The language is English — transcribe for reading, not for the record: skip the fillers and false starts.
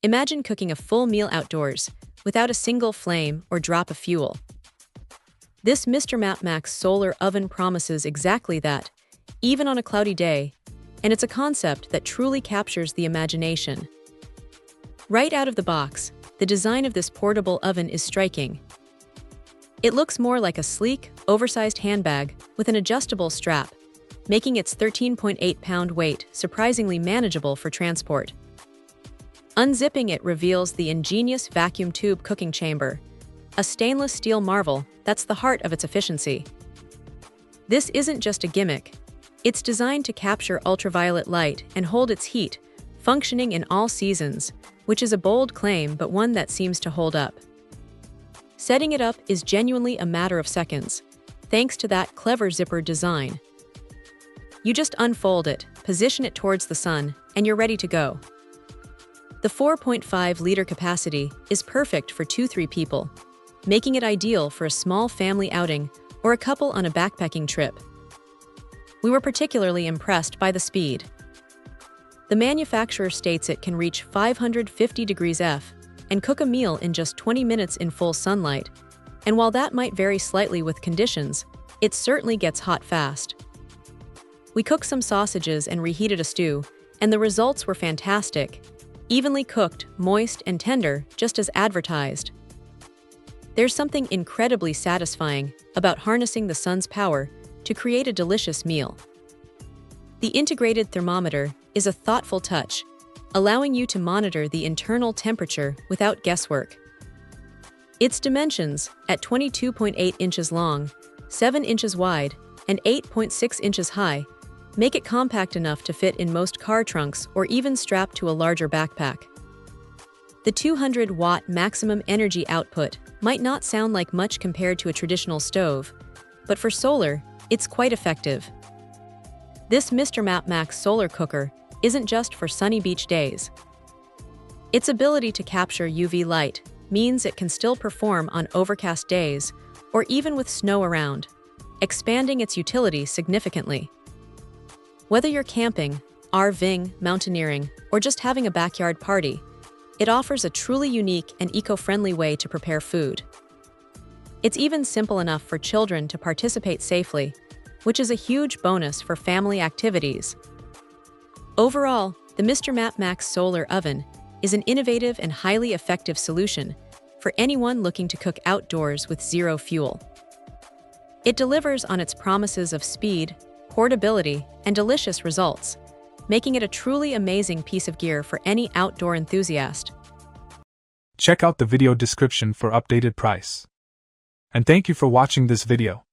Imagine cooking a full meal outdoors, without a single flame or drop of fuel. This MrMapMax solar oven promises exactly that, even on a cloudy day, and it's a concept that truly captures the imagination. Right out of the box, the design of this portable oven is striking. It looks more like a sleek, oversized handbag with an adjustable strap, making its 13.8-pound weight surprisingly manageable for transport. Unzipping it reveals the ingenious vacuum tube cooking chamber, a stainless steel marvel that's the heart of its efficiency. This isn't just a gimmick. It's designed to capture ultraviolet light and hold its heat, functioning in all seasons, which is a bold claim but one that seems to hold up. Setting it up is genuinely a matter of seconds, thanks to that clever zipper design. You just unfold it, position it towards the sun, and you're ready to go. The 4.5-liter capacity is perfect for 2-3 people, making it ideal for a small family outing or a couple on a backpacking trip. We were particularly impressed by the speed. The manufacturer states it can reach 550 degrees F and cook a meal in just 20 minutes in full sunlight, and while that might vary slightly with conditions, it certainly gets hot fast. We cooked some sausages and reheated a stew, and the results were fantastic, evenly cooked, moist, and tender, just as advertised. There's something incredibly satisfying about harnessing the sun's power to create a delicious meal. The integrated thermometer is a thoughtful touch, allowing you to monitor the internal temperature without guesswork. Its dimensions, at 22.8 inches long, 7 inches wide, and 8.6 inches high, make it compact enough to fit in most car trunks or even strapped to a larger backpack. The 200-watt maximum energy output might not sound like much compared to a traditional stove, but for solar, it's quite effective. This MrMapMax solar cooker isn't just for sunny beach days. Its ability to capture UV light means it can still perform on overcast days or even with snow around, expanding its utility significantly. Whether you're camping, RVing, mountaineering, or just having a backyard party, it offers a truly unique and eco-friendly way to prepare food. It's even simple enough for children to participate safely, which is a huge bonus for family activities. Overall, the MrMapMax solar oven is an innovative and highly effective solution for anyone looking to cook outdoors with zero fuel. It delivers on its promises of speed, portability, and delicious results, making it a truly amazing piece of gear for any outdoor enthusiast. Check out the video description for updated price. And thank you for watching this video.